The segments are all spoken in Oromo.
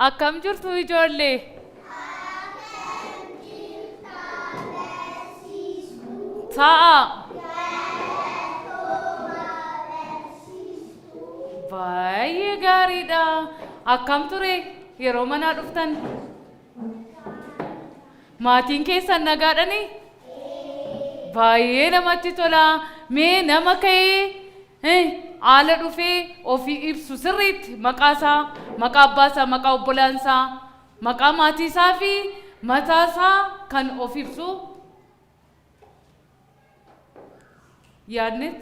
Akkam jirtu ijoollee? Ta'a. Baay'ee gaariidha. Akkam ture yeroo manaa dhuftan? Maatiin keessan nagaadhani? Baay'ee namatti tola. Mee nama ka'ee haala dhufee ofii ibsu sirriitti maqaasaa, maqaa abbaasaa, maqaa obbolaansaa, maqaa maatiisaa fi mataasaa kan of ibsu yaadnet.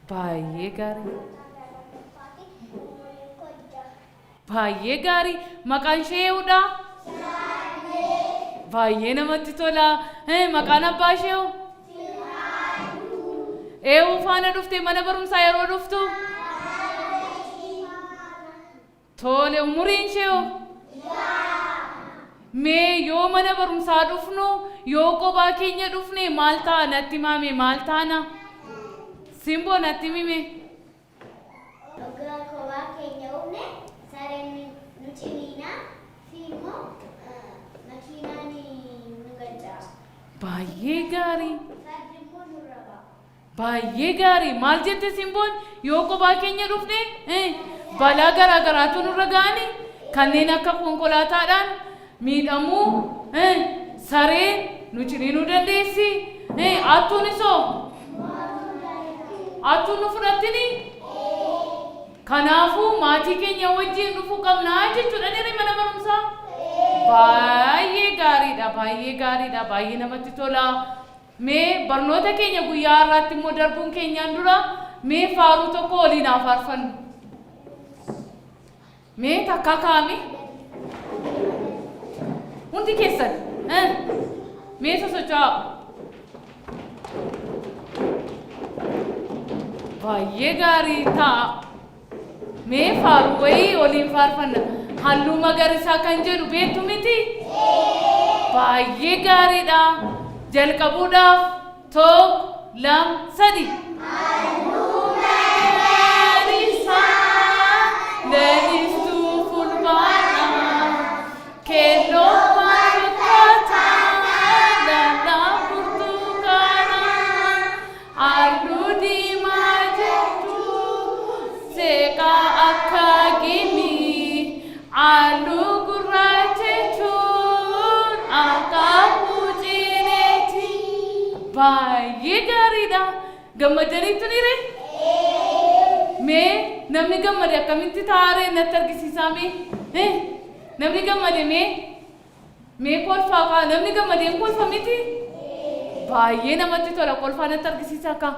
Baay'ee gaarii. Baay'ee gaarii. Maqaan ishee eenyudha? Baay'ee namatti tola. Maqaan abbaa ishee hoo? Eenyu faana dhufte mana barumsaa yeroo dhuftu? Tole, umuriin ishee hoo? Mee yoo mana barumsaa dhufnu yoo kophaa keenya dhufne maal ta'a natti himi, maal taana? Simboo natti himi. Kophaa keenya dhufne sareen nu ciniina fi immoo makiinaan nu gaddaa. Baay'ee gaarii. Baay'ee gaarii. Maal jette Simboon? Yoo kophaa keenya dhufne balaa garaa garaatu nurra ga'ani kanneen akka konkolaataadhaan miidhamuu, sareen nu ciniinuu dandeessi. Hattuun isoo? Hattuun nu fudhattini? Kanaafuu maatii keenya wajjin dhufuu qabnaa jechuudha mana barumsaa. Baay'ee gaariidha, baay'ee gaariidha, baay'ee namatti tola. Mee barnoota keenya guyyaa har'aatti immoo darbuun keenyaan dura mee faaruu tokko waliin haa faarfannu. Mee takkaa kaa'ame hundi keessan mee sosocho'aa. Baay'ee gaarii ta'a. Mee faaruu wayii waliin faarfanna. Halluu magariisaa kan jedhu beektu miti? Baay'ee gaariidha. Jalqabuudhaaf tokko, lama, sadi. Halluu magariisaa lalistuu fulbaanaa keelloo maal fakkaataa lallaa burtukaanaa halluu diimaa jettu seeqaa akka gimii halluu gurraacha jechuun akka buucineeti. Baay'ee gaariidha. Gammadaniitu nire? Mee namni gammade akkamitti taa'ee natti argisiisaa mee? Namni gammade mee kolfaa kaa namni gammade hin kolfa miti? Baay'ee namatti tola. Kolfaa natti argisiisaa kaa.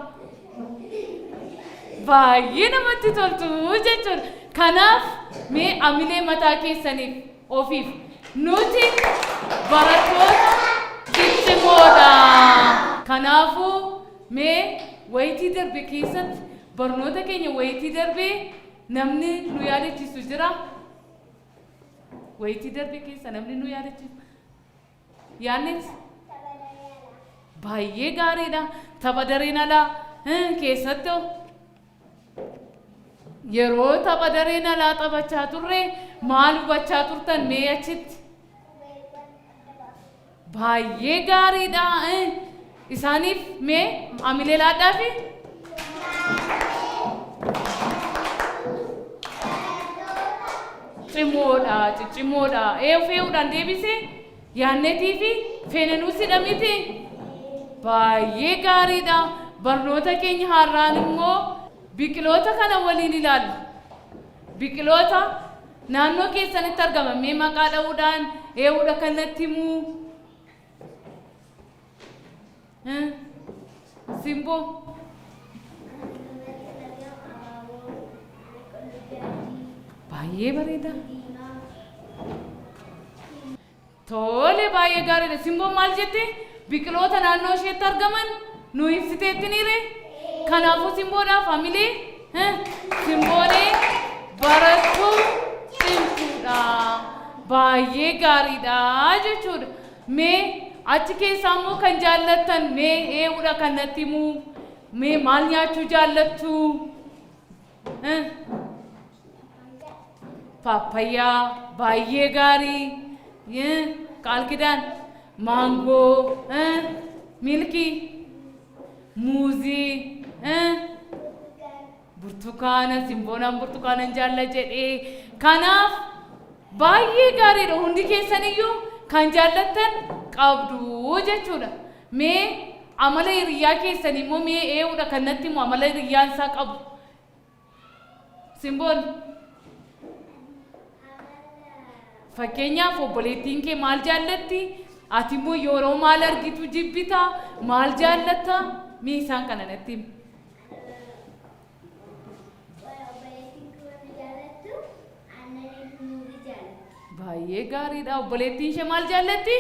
Baay'ee namatti toltu jechuudha. Kanaaf mee amilee mataa keessaniif ofiif nuti barattoota ciccimoodha. Kanaafuu mee wayitii darbe keessatti barnoota keenya wayitii darbee namni nu yaadachiisu jira? Wayitii darbe keessa namni nu yaadachiisu yaadnetti? Baay'ee gaariidha. Tapha dareen alaa keessatti yeroo tapha dareen alaa taphachaa turre maal hubachaa turtan mee achitti? Baay'ee gaariidha. Isaaniif mee amilee laadhaafi? Cimoodha, ciccimoodha. Fe'uudhaan deebisee yaannetii fi feenanuus hidhamiti. Baay'ee gaariidha. Barnoota keenya har'aan immoo biqiloota kana waliin ilaallu. Biqiloota naannoo keessanitti argaman mee maqaa dha'uudhaan eewudha kanatti himuu. Simbo. Baay'ee bareeda. Tole baay'ee gaariidha. Simboon maal jette? Biqiloota naannoo isheetti argaman nu ibsiteetti niire. Kanaafuu simboodhaa faamilee simboolee barattuu cimtuudha. Baay'ee gaariidha jechuudha. Mee achi keessaa immoo kan jaallattan mee ee'uudha kan natti himuu. Mee maal nyaachuu jaallattu? Paapayyaa baay'ee gaarii. Kaalkidaan maangoo milkii muuzii burtukaana simboonaan burtukaana jaalla jedhee kanaaf baay'ee gaariidha hundi keessaniyyuu kan jaallattan qabdu jechuudha. Mee amala hiriyaa keessanii immoo mee ee'uudha kan natti immoo amala hiriyaan isaa qabu simboon. Fakkeenyaaf obboleettiin kee maal jaallatti? Ati immoo yeroo maal argitu jibbita? Maal jaallatta? Mee isaan kana natti himi. Baay'ee gaariidha. Obboleettiin ishee maal jaallatti?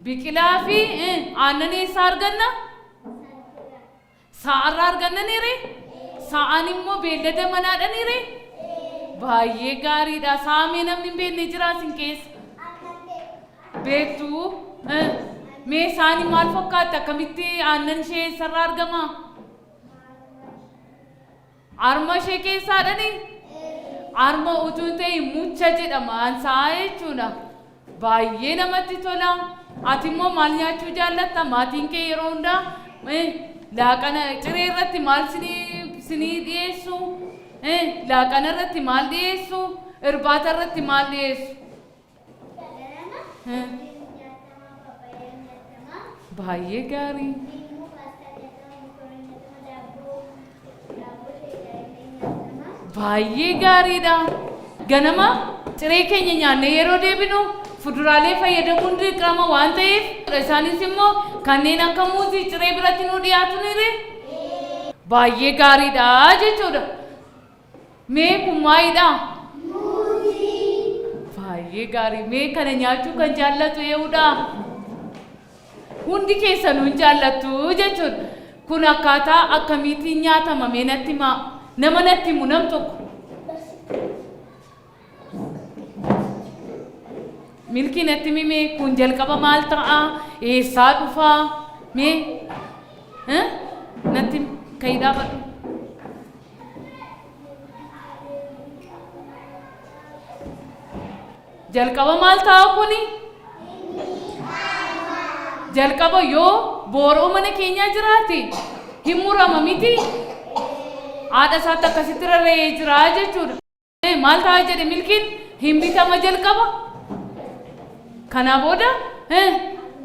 Biqilaa fi aannan eessaa arganna? Sa'arraa arganna niire? Sa'aan immoo beellada manaadha niire? Baay'ee gaariidha. Saamee namni hin beekne jiraasin keessa. Beektu mee isaanii maal fakkaata? Akkamitti aannan ishee eessarraa argama? Harma ishee keessaadhani? Harma utuu hin ta'in mucha jedhama ansaa jechuudha. Baay'ee namatti tola. Ati immoo maal nyaachuu jaallatta? Maatiin kee yeroo hundaa laaqana ciree irratti maal sinii dhiyeessu? Laaqana irratti maal dhiyeessu? Irbaata irratti maal dhiyeessu? Baay'ee gaarii. Baay'ee gaariidha. Ganama ciree keenya nyaannee yeroo deebinu fuduraalee fayyadamuun dirqama waan ta'eef isaanis immoo kanneen akka muuzii ciree biratti nu dhiyaatu niire. Baay'ee gaariidha jechuudha. Mee kun maalidha? Muuzii. Baay'ee gaarii. Mee kana nyaachuu kan jaallatu ee'uudha? Hundi keessanuu hin jaallattu jechuudha. Kun akkaataa akkamiitiin nyaatama mee natti himaa? Nama natti himu nam tokko. Milkii natti himi kun jalqaba maal ta'a? Eessaa dhufaa? Mee natti ka'ii dhaabadhu. Jalqaba maal ta'a kuni? Jalqaba yoo booroo mana keenyaa jiraate hin murama miti? Haadha isaatti akkasitti rarra'ee jira jechuudha. Maal ta'a jedhe milkiin hin bitama jalqaba. Kana booda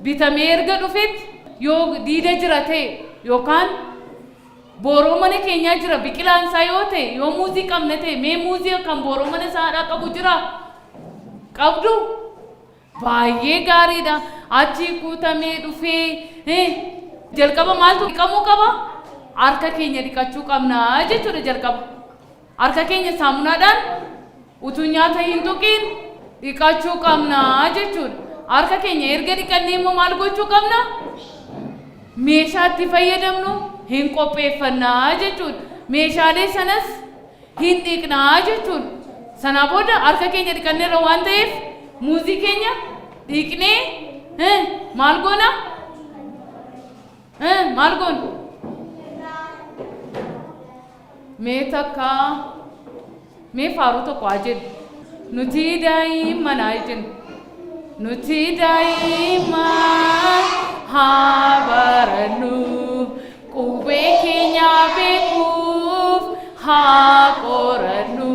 bitamee erga dhufetti yoo diida jira ta'e yookaan booroo mana keenyaa jira biqilaan isaa yoo ta'e yoo muuzii qabna ta'e mee muuzii kan booroo mana isaadhaa qabu jira? Qabdu? Baay'ee gaariidha. Achi kuutamee dhufee jalqaba maaltu dhiqamuu qaba? Harka keenya dhiqachuu qabna jechuudha jalqaba. Harka keenya saamunaadhaan utuu nyaata hin tuqiin dhiqachuu qabna jechuudha. Harka keenya erga dhiqannee immoo maal gochuu qabna? Meeshaa itti fayyadamnu hin qopheeffannaa jechuudha. Meeshaalee sanas hin dhiqnaa jechuudha. Sana booda harka keenya dhiqanneerra waan ta'eef muuzii keenya dhiqnee maal goona? Maal goona? Mee takka mee faaruu tokko haa jennu. Nuti daa'imman haa jennu. Nuti daa'imman haa barannu. Qubee keenya beekuuf haa qorannu.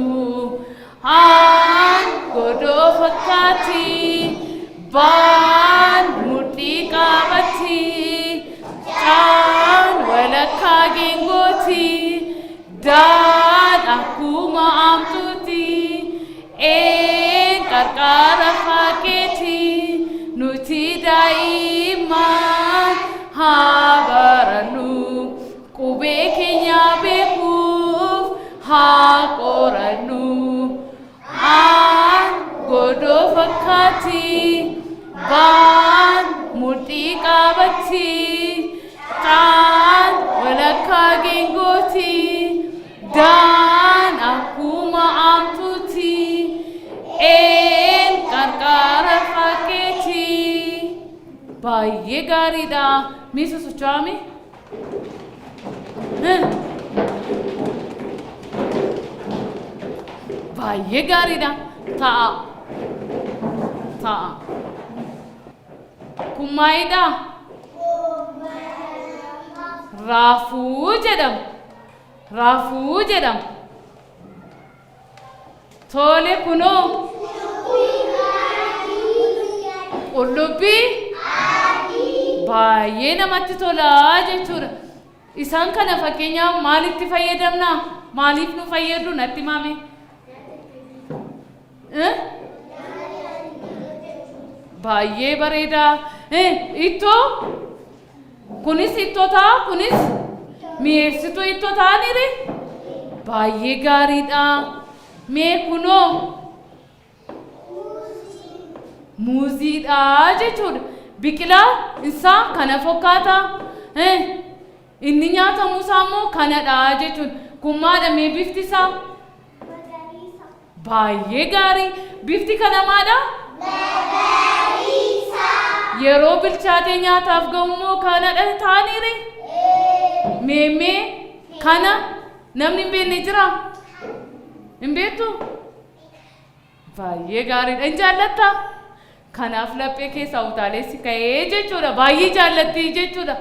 Haan godoo fakkaati. Baan mudhii qabatti. Daan walakkaa geengooti. Daan akkuma amtuuti. Qarqara fageeti. Nuti daa'imman qurxii qaabatti taan walakkaa geengooti daan akkuma amtuuti een qarqara fakkeeti. Baay'ee gaariidha. Miisa socho'ame. Baay'ee gaariidha. Ta'a. Ta'a. Kun maalidha? Raafuu jedhama. Raafuu jedhama. Tole kunoo. Qullubbii. Baay'ee namatti tolaa jechuudha. Isaan kana fakkeenyaaf maalitti fayyadamna? Maaliif nu fayyadu natti himi? Baay'ee bareeda. Ittoo kunis ittoo ta'a, kunis mi'eessituu ittoo ta'aniire baay'ee gaariidha. Mee kunoo muuziidha jechuudha. Biqilaa isaa kana fakkaata. Inni nyaatamu isaa immoo kanadha jechuudha. Kun maadha mee bifti isaa? Baay'ee gaarii. Bifti kana maadha? Magariisa. Yeroo bilchaatee nyaataaf ga'u immoo kanadha ta'aniire. Mee kana namni hin beekne jira? Hin beektu? Baay'ee gaariidha. Hin jaallatta? Kanaaf laphee keessaa utaalessi ka'ee jechuudha. Baay'ee jaallatti jechuudha.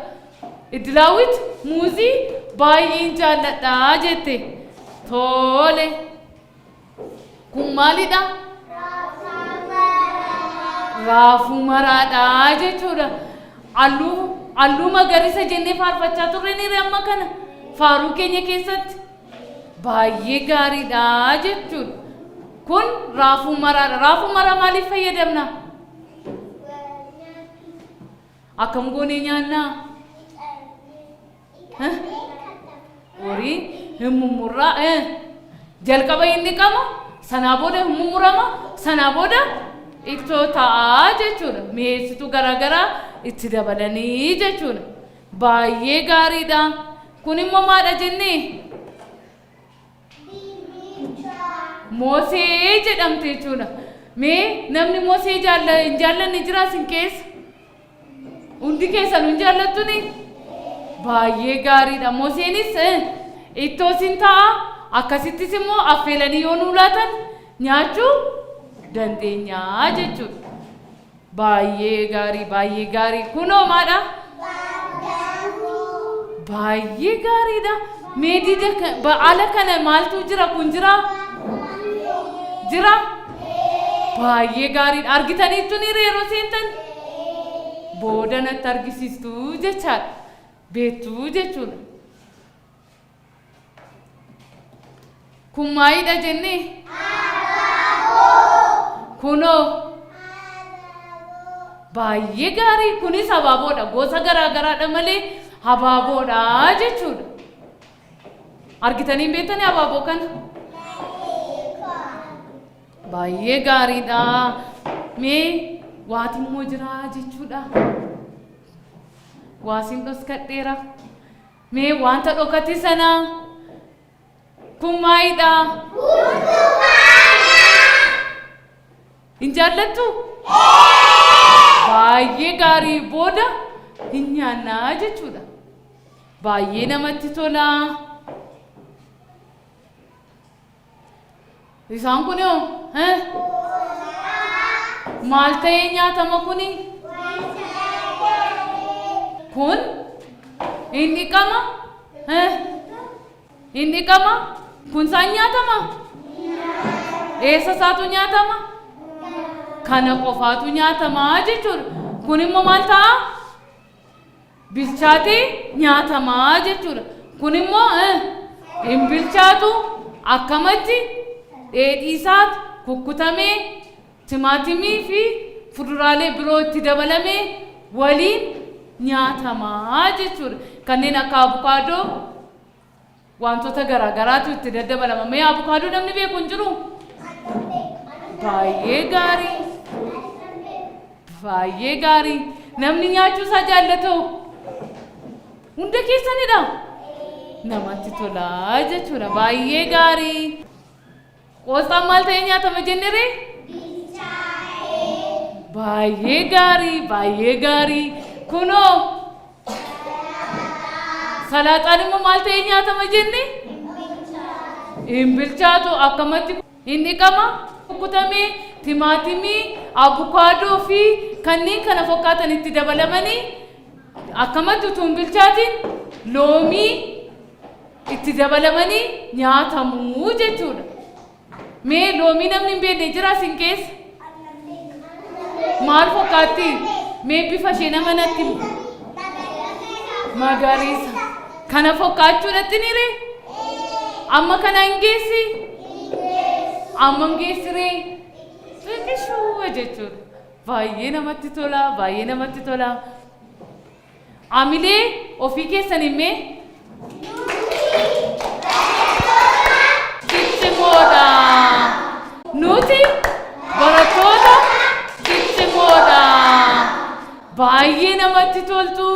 Idilaawit muuzii baay'ee jaalladha jette. Tole. Kun maalidha? Raafuu maraadha jechuudha. Halluu magariisa jennee faarfachaa turre ni amma kana faaruu keenya keessatti. Baay'ee gaariidha jechuudha. Kun raafuu maraadha. Raafuu maraa maaliif fayyadamna? Akkam goonee nyaannaa? Horii hin mummurraa. Jalqaba inni qama. Sanaa booda hin mummurama. Sanaa booda ittoo ta'a jechuudha. Mi'eessituu garaagaraa itti dabalanii jechuudha. Baay'ee gaariidha. Kun immoo maadha jennee? Moosee jedhamte jechuudha. Mee namni moosee hin jaallanne jira isin keessa? Hundi keessan hin jaallattuni? Baay'ee gaariidha. Mooseenis ittoo sin ta'a. Akkasittis immoo affeelanii yoo nuu laatan nyaachuu dandeenya jechuudha. Baay'ee gaarii, baay'ee gaarii. Kunoo maadha? Baay'ee gaariidha. Meedida ba'aala kana maaltu jira? Kun jira? Jira? Baay'ee gaariidha. Argitaniittu ni yeroo seentan? Booda natti argisiistu jechaadha. Beektu jechuudha. Kun maalidha jennee? Kunoo. Baay'ee gaarii. Kunis habaaboodha. Gosa garaagaraadha malee habaaboodha jechuudha. Argitanii beektanii habaaboo kana? Baay'ee gaariidha. Mee waati immoo jira jechuudha. Waasiin dhoskadheera. Mee wanta dhokate sana kun maalidha? Hin jaallattu? Baay'ee gaarii. Booda hin nyaannaa jechuudha. Baay'ee namatti tola. Isaan kun yoo maal ta'ee nyaatama kuni? Kun inni qama? Inni qama? Kun isaan nyaatama? Eessa isaatu nyaatama? Kana qofaatu nyaatama jechuudha. Kun immoo maal ta'a? Bilchaatee nyaatama jechuudha. Kun immoo hin bilchaatu akkamatti dheedhii isaatu kukkutamee timaatimii fi fuduraalee biroo itti dabalamee waliin nyaatama jechuudha. Kanneen akka abukaadoo wantoota garaagaraatu itti daddabalama. Mee abukaadoo namni beeku hin jiru? Baay'ee gaarii. Baay'ee gaarii. namni nyaachuu isaa jaallatu hunda keessanidha. Namatti tolaa jechuudha. Baay'ee gaarii. Qoosxaan maal ta'ee nyaatama jennere? Baay'ee gaarii, baay'ee gaarii. Kunoo salaaxaan immoo maal ta'ee nyaatama jenne? Hin bilchaatu. Akkamatti hin dhiqama, kukkutamee timaatimii, abukaadoo fi kanneen kana fakkaatan itti dabalamanii akkamatti utuu hin bilchaatiin loomii itti dabalamanii nyaatamuu jechuudha. Mee loomii namni hin beekne jira isin keessa? Maal fakkaatti? Mee bifa ishee nama natti magariisa kana fakkaachuudhatti ni ree? Amma kana hin geessi? Amma hin geessiree? Xiqqishuu jechuudha. Baay'ee namatti tola, baay'ee namatti tola. Amilee ofii keessan himee? Ciccimoodha. Nuti barattoota ciccimoodha. Baay'ee namatti toltu.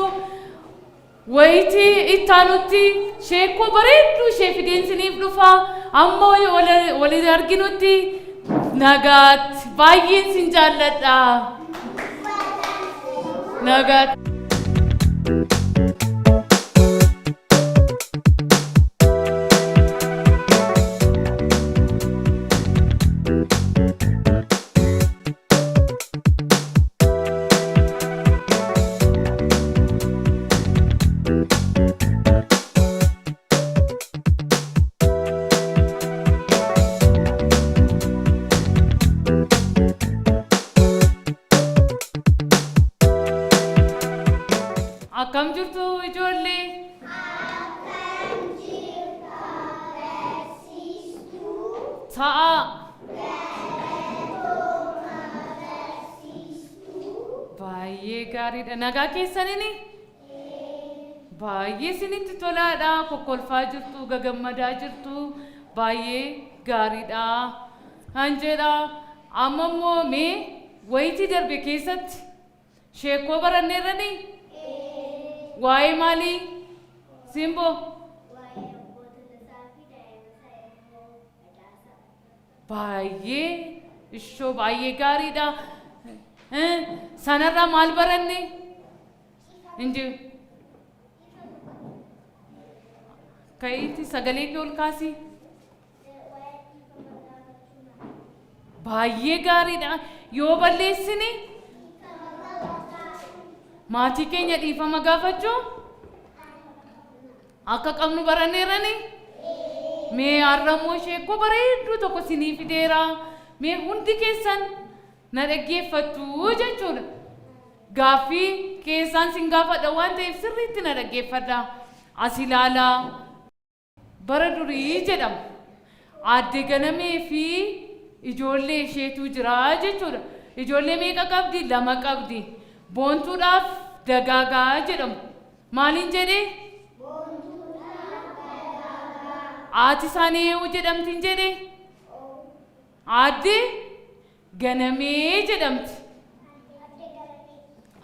Wayitii ittaanutti sheekoo bareedduu ishee fideensiniif dhufa. Amma waliin arginutti nagaatti. Baay'een sin jaalladha. Nagaatti. Akkam jirtu ijoollee? Ta'a. Baay'ee gaariidha. Nagaa keessaniini? Baay'ee isinitti tolaadha. Kokkolfaa jirtu, gagammadaa jirtu. Baay'ee gaariidha. Hanjedha. Amma immoo mee wayitii darbe keessatti sheekoo baranneerranii? Waa'ee maalii? Simbo? Baay'ee ishoo baay'ee gaariidha. Sanarraa maal baranne? Inji ka'iitti sagalee kee ol kaasi. Baay'ee gaariidha. Yoo balleessine maatii keenya dhiifama gaafachuu akka qabnu baranneerranii? Mee har'ammoo sheekoo bareedduu tokko sinii fideera. Mee hundi keessan na dhaggeeffattu jechuudha. Gaaffii keessaan sin gaafadha waan ta'eef sirriitti na dhaggeeffadha. As ilaalaa. Bara durii jedhama. Aadde Ganamee fi ijoollee isheetu jira jechuudha. Ijoollee meeqa qabdi? 2 qabdi. Boontuudhaaf dagaagaa jedhamu. Maaliin jedhee? Haati isaanii eenyu jedhamtiin jedhee? Aadde Ganamee jedhamti.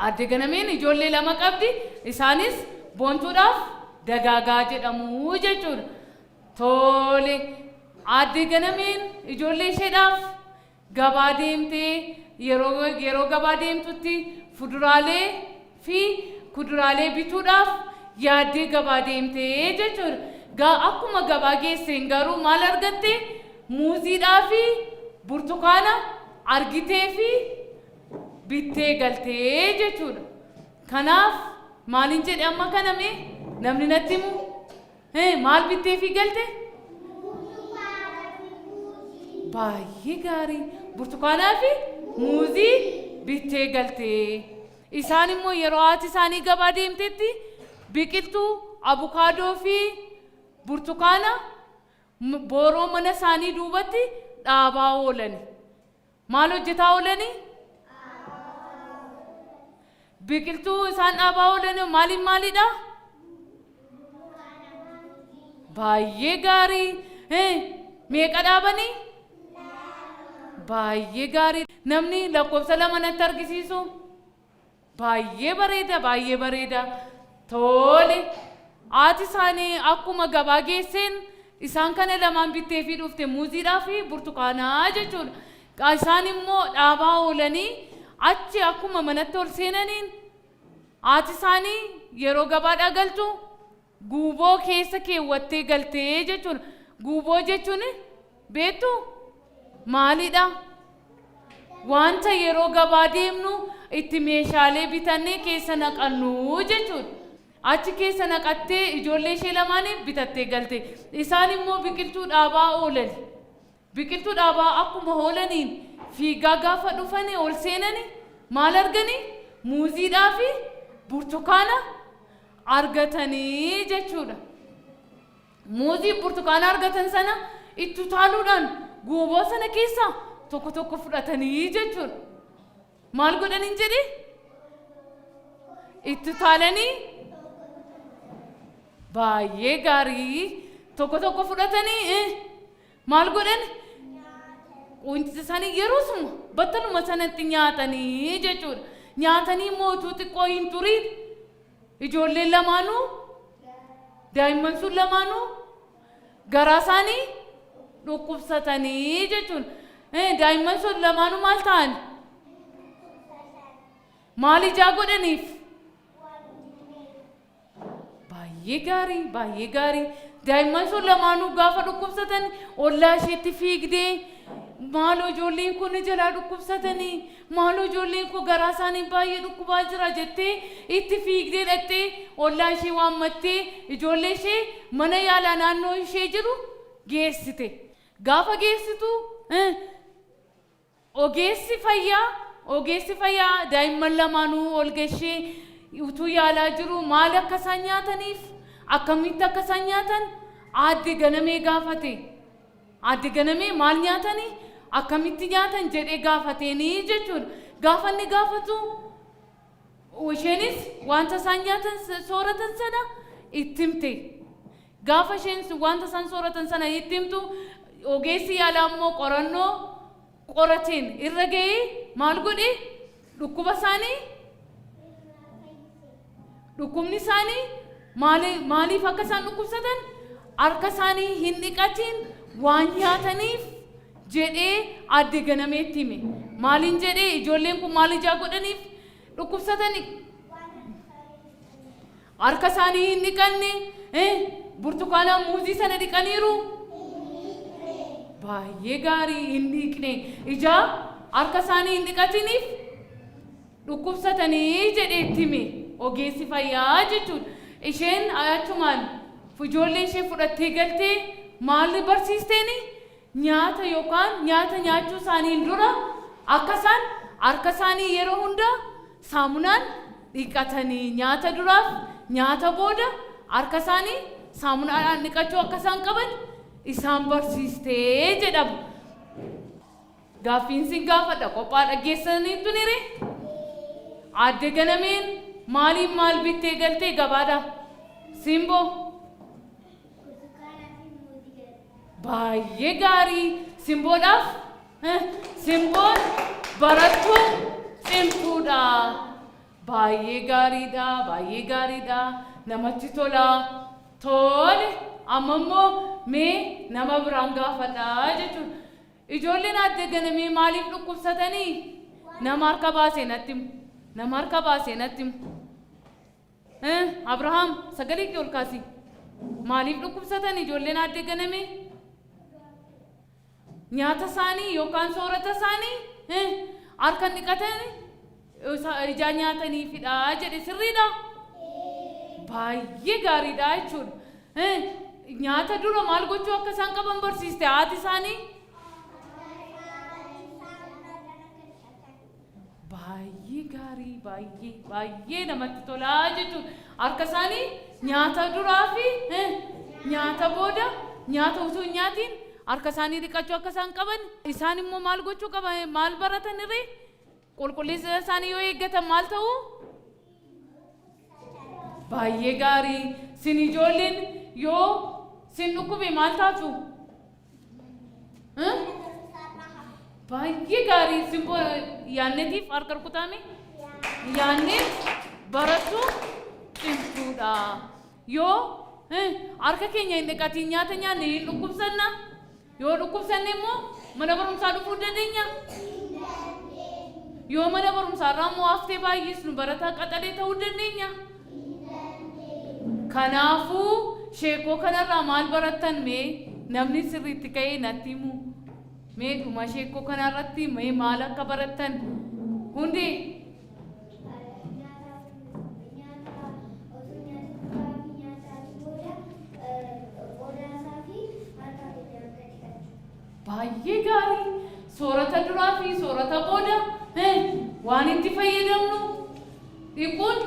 Aadde Ganameen ijoollee 2 qabdi. Isaanis boontuudhaaf dagaagaa jedhamu jechuudha. Tole. Aadde Ganameen ijoollee isheedhaaf gabaa deemtee yeroo gabaa deemtutti fuduraalee fi kuduraalee bituudhaaf yaaddee gabaa deemtee jechuudha. Akkuma gabaa geesseen garuu maal argatte? Muuziidhaa fi burtukaana argitee fi bittee galtee jechuudha. Kanaaf maaliin jedhe amma kaname namni natti himu? Maal bittee fi galte? Baay'ee gaarii. Burtukaanaa fi muuzii bittee galtee. Isaan immoo yeroo haati isaanii gabaa deemtetti biqiltuu abukaadoo fi burtukaana booroo mana isaanii duubatti dhaabaa oolani. Maal hojjetaa oolani? Biqiltuu isaan dhaabaa oolani maalidha? Baay'ee gaarii. Meeqa dhaabanii? Baay'ee gaarii. Namni lakkoofsa 2 natti argisiisu? baay'ee bareeda tole haati isaanii akkuma gabaa geesseen isaan kana lamaan bittee fi dhufte muuziidhaa fi burtukaanaa jechuudha isaan immoo dhaabaa oolanii achi akkuma manatti ol seenaniin haati isaanii yeroo gabaadhaa galtu guuboo keessa keewwattee galtee jechuudha guuboo jechuun beektu maalidha wanta yeroo gabaa deemnu itti meeshaalee bitannee keessa naqannu jechuudha achi keessa naqattee ijoollee ishee lamaaniif bitattee galte isaan immoo biqiltuu dhaabaa oolan biqiltuu dhaabaa akkuma oolaniin fiigaa gaafa dhufanii ol seenanii maal arganii muuziidhaa fi burtukaana argatanii jechuudha muuzii burtukaana argatan sana itti utaaluudhaan guuboo sana keessaa tokko fudhatanii jechuudha maal godhaniin jedhe itti utaalanii baay'ee gaarii tokko fudhatanii maal godhan quncisa isaanii yeroo suma battaluma sanatti nyaatanii jechuudha nyaatanii mootuu xiqqoo hin turiin ijoolleen lamaanuu daa'imman sun lamaanuu garaa isaanii dhukkubsatanii jechuudha daa'imman sun lamaanuu maal ta'an maal ijaa godhaniif baay'ee gaarii daa'imman sun lamaanuu gaafa dhukkubsatan ollaa isheetti fiigdee maaloo ijoolleen kun jalaa dhukkubsatanii maaloo ijoolleen kun garaa isaanii baay'ee dhukkubaa jira jettee itti fiigdee dhaqxee ollaa ishee waammattee ijoollee ishee mana yaalaa naannoo ishee jiru geessite gaafa geessitu ogeessi fayyaa daa'imman lamaanuu ol gashee utuu yaalaa jiru maal akka isaan nyaataniif akkamitti akka isaan nyaatan aadde ganamee gaafate aadde ganamee maal nyaatanii akkamitti nyaatan jedhee gaafateenii jechuudha gaafa inni gaafatu isheenis wanta isaan nyaatan sooratan sana itti himte gaafa isheen wanta isaan sooratan sana itti himtu ogeessi yaalaa immoo qorannoo qorateen irra ga'ee maal godhe dhukkuba isaanii dhukkubni isaanii maaliif akka isaan dhukkubsatan harka isaanii hin dhiqatiin waan nyaataniif jedhee aadde ganameetti hime maaliin jedhee ijoolleen kun maal ijaa godhaniif dhukkubsatanii harka isaanii hin dhiqanne burtukaana muuzii sana dhiqaniiru baay'ee gaarii hin dhiqne ijaa harka isaanii hin dhiqatiniif dhukkubsatanii jedheetti hime ogeessi fayyaa jechuudha isheen achumaan ijoollee ishee fudhattee galtee maal barsiisteeni nyaata yookaan nyaata nyaachuu isaaniin dura akka isaan harka isaanii yeroo hunda saamunaan dhiqatanii nyaata duraaf nyaata booda harka isaanii saamunaadhaan dhiqachuu akka isaan qaban isaan barsiistee jedhama gaaffiin sin gaafadha qophaa dhaggeessaniitu nire aadde ganameen maaliin maal bittee galtee gabaadha simboo baay'ee gaarii simboodhaaf simboon barattuu cimtuudha baay'ee gaariidha namatti tola tole amma immoo mee nama biraan gaafadha jechuudha ijoolleen aadde ganamee maaliif dhukkubsatanii nama harka baasee natti himu Abrahaam sagalee kee ol kaasi maaliif dhukkubsatan ijoolleen aadde ganamee nyaata isaanii yookaan soorata isaanii harka dhiqatanii ijaa nyaataniifidha jedhe sirriidha baay'ee gaariidha jechuudha nyaata dura maal gochuu akka isaan qaban barsiiste haati isaanii baay'ee gaarii baay'ee namatti tolaa jechuudha harka isaanii nyaata duraa fi nyaata booda nyaata utuu hin nyaatiin harka isaanii dhiqachuu akka isaan qaban isaan immoo maal gochuu qaban maal baratan irree qulqullina isaanii yoo eeggatan maal ta'u baay'ee gaarii sin ijoolleen yoo sin dhukkube maal taatu baay'ee gaarii sin yaannetiif harka rukutame yaanne baratu cimtuudha. Yoo harka keenya hin dhiqatiin nyaata nyaanne hin dhukkubsanna. Yoo dhukkubsanne immoo mana barumsaa dhufuu dandeenya. Yoo mana barumsaa irraa immoo haftee baay'isnu barataa qaxalee ta'uu dandeenya. Kanaafuu sheekoo kanarraa maal barattan mee namni sirriitti ka'ee natti himu. Mee dhuma sheekoo kanarratti mee maal akka barattan hundi. Baay'ee gaarii soorata duraa fi soorata booda waan itti fayyadamnu dhiquun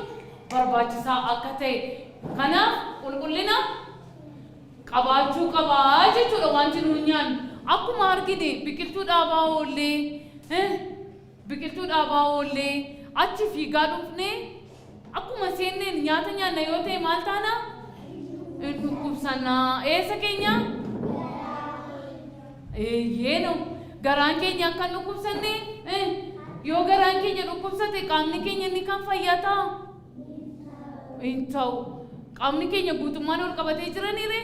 barbaachisaa akka ta'e. Kanaaf qulqullina qabaachuu qabaa jechuudha wanti nuyi nyaannu. Akkuma argine biqiltuu dhaabaa oollee achi fiigaa dhufnee akkuma seenneen nyaata nyaanna yoo ta'e maal taana? Hin dhukkubsannaa. Eessa keenya? Eeyyeeno garaan keenya akka hin dhukkubsanne yoo garaan keenya dhukkubsate qaamni keenya inni kan fayyataa hin ta'u. Qaamni keenya guutummaan ol qabatee jiraniire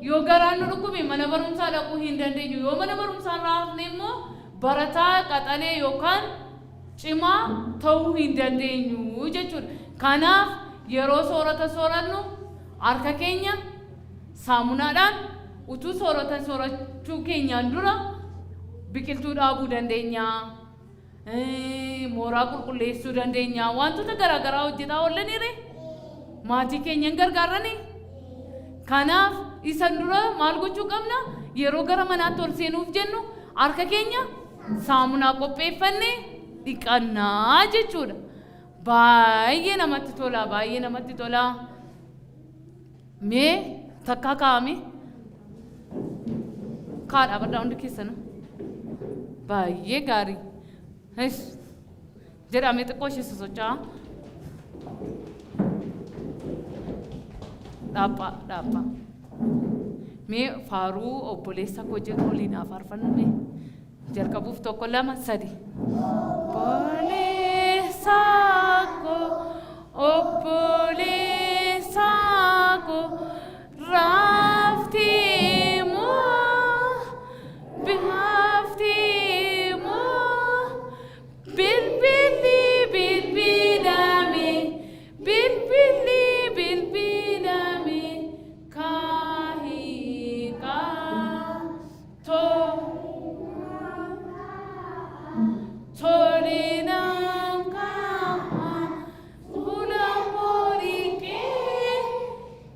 yoo garaan nu dhukkube mana barumsaa dhaquu hin dandeenyu. Yoo mana barumsaa irraa hafne immoo barataa qaxalee yookaan cimaa ta'uu hin dandeenyu jechuudha. Kanaaf yeroo soorata soorannu harka keenya saamunaadhaan utuu soorata soorachuu keenyaan dura biqiltuu dhaabuu dandeenya. Mooraa qulqulleessuu dandeenya. Wantoota garaagaraa hojjetaa oolaniire maatii keenyan gargaarani. Kanaaf isan dura maal gochuu qabna? Yeroo gara manaatti ol seenuuf jennu harka keenya saamunaa qopheeffannee dhiqannaa jechuudha. Baay'ee namatti tola, baay'ee namatti tola. Mee takka kaa'ame kaadhaa baddaa hundi keessan baay'ee gaarii. Jedhamee xiqqoo ishee sosocho'aa. Dhaabba. Mee faaruu obboleessa koo jedhu waliin faarfannu mee jalqabuuf tokko lama sadi. Obboleessa koo raaftii moo bihaaftii moo bilbilame kahika tolinanka ula horike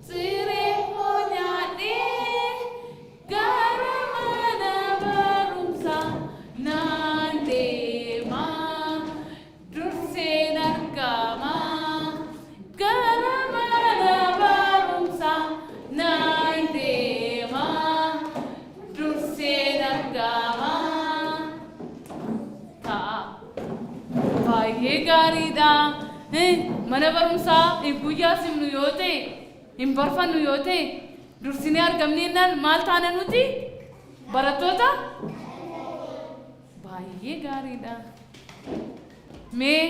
tsireponyade garamana barumsa nandema dursenargama garamana barumsa nandema dursenargama ta'a. Baay'ee gaariidha. Mana barumsaa guyyaa simnu yoo ta'e hin barfannu yoo ta'e dursinee argamneenaan maal taana nuti barattoota baay'ee gaariidha. Mee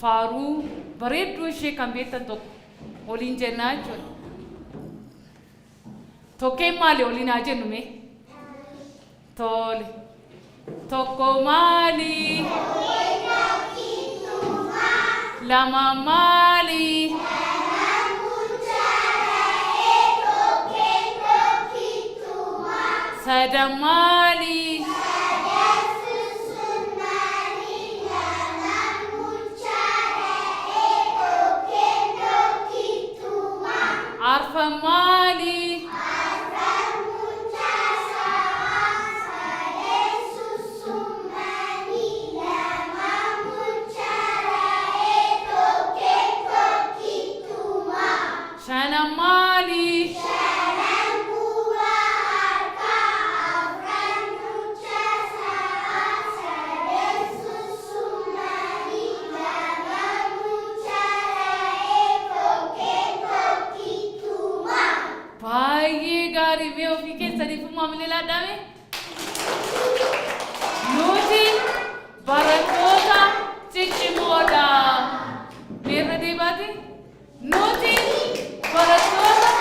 faaruu bareedduu ishee kan beektan tokko waliin jennaa jechuudha. Tokkeen maali waliin haa jennu mee? Tole. Tokko maali? Lama maali? Sadam maali? Arfan maali? Shanam maali? Baay'ee gaarii. Mee ofii keessaniif maamilee laadhaame? Nuti barattoota ciccimoodha. isaati nuti barattoota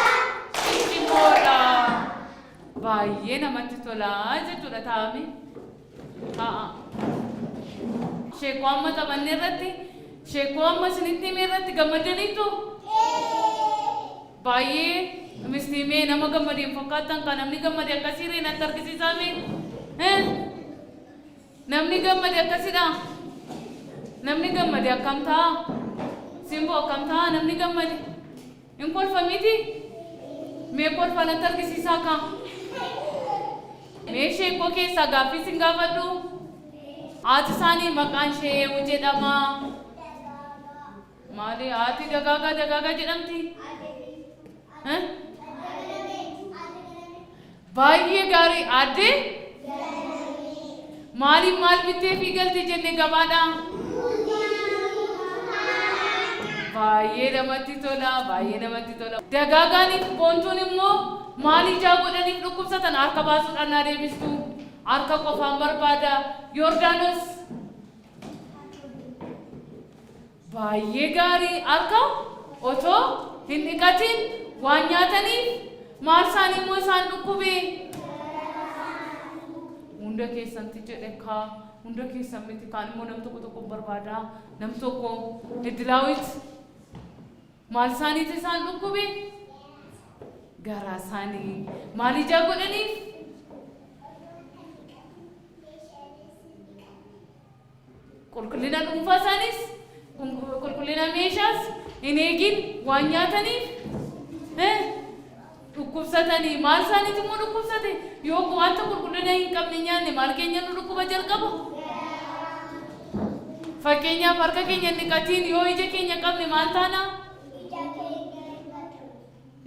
ciccimoodha. Baay'ee namatti tolaa jechuudha taa'ame. Sheekoo amma taphanne irratti sheekoo amma isinitti hime irratti gammadaniitu baay'ee misliimee nama gammadeen fakkaatan kan namni gammade akkasii reenatti argisiisaame namni gammade akkasidha. Namni gammade akkam ta'a? Simboo akkam ta'a namni gammade? Hin kolfamiti? Mee kolfa natti argisiisaa kaa? Mee sheekoo keessaa gaaffii sin gaafadhu? Haati isaanii maqaan ishee eenyu jedhama? Maali haati dagaagaa jedhamti? Baay'ee gaarii aadde? Maaliif maal bittee fi galte jenne gabaadha? Baay'ee namatti tola, baay'ee namatti tola. Dagaaganiif boontuun immoo maal ijaa godhaniif dhukkubsatan harka baasuudhaan na deebistu. Harka qofaan barbaada. Yordaanos baay'ee gaarii harka otoo hin dhiqatin waan nyaataniif maal isaan immoo isaan dhukkube. Hunda keessanti jedhe kaa hunda keessan miti kaan immoo nam tokko barbaada. Nam tokko Iddilaawit maal isaaniiti isaan dhukkube? Garaa isaanii maal ijaa godhaniif? Qulqullina dhuunfaa isaanis qulqullina meeshaas hin eegin waan nyaataniif dhukkubsatanii maal isaaniiti immoo dhukkubsate yoo wanta qulqullina hin qabne nyaanne maal keenya nu dhukkuba jalqaba? Fakkeenyaaf harka keenya dhiqatiin yoo ija keenya qabne maal taana?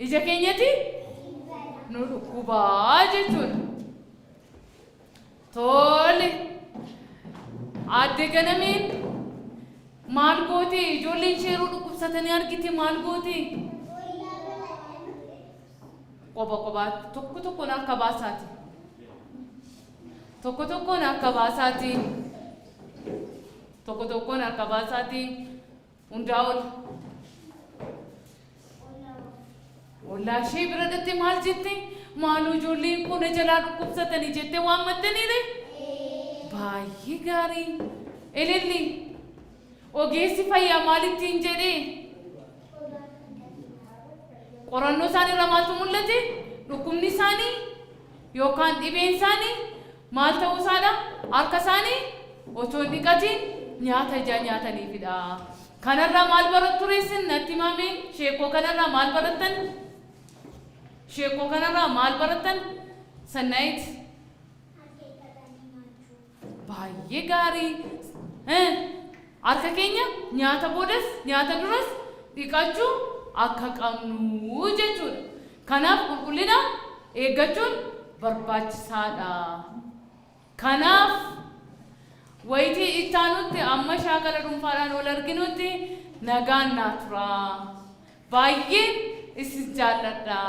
Ija keenyatti nu dhukkubaa jechuudha. Tole aadde ganameen maal goote? Ijoolleen ishee yeroo dhukkubsatanii argite maal goote? Kophaa tokkoon akka baasaati. Tokkoon akka baasaati. Tokkoon akka baasaati. Hundaa ol. Ollaa ishee bira dhatte maal jette? Maaloo ijoolleen kun jalaa dhukkubsatanii jette waan maddaniire? Baay'ee gaarii. Elelli ogeessi fayyaa maalittiin jedhee? Qorannoo isaaniirra maaltu mul'ate? Dhukkubni isaanii yookaan dhibeen isaanii maal ta'uu isaadha? Harka isaanii otoo hin dhiqatiin nyaata ijaa nyaataniifidha. Kanarraa maal barattu reessin natti himame? Sheekoo kanarraa maal barattan? Sheekoo kanarraa maal barattan? Sannaayit baay'ee gaarii. Harka keenya nyaata boodas nyaata duras dhiqachuu akka qabnu jechuudha. Kanaaf qulqullina eeggachuun barbaachisaadha. Kanaaf wayitii ittaanutti amma shaakala dhuunfaadhaan wal arginutti nagaan naa tura. Baay'ee isin jaalladha.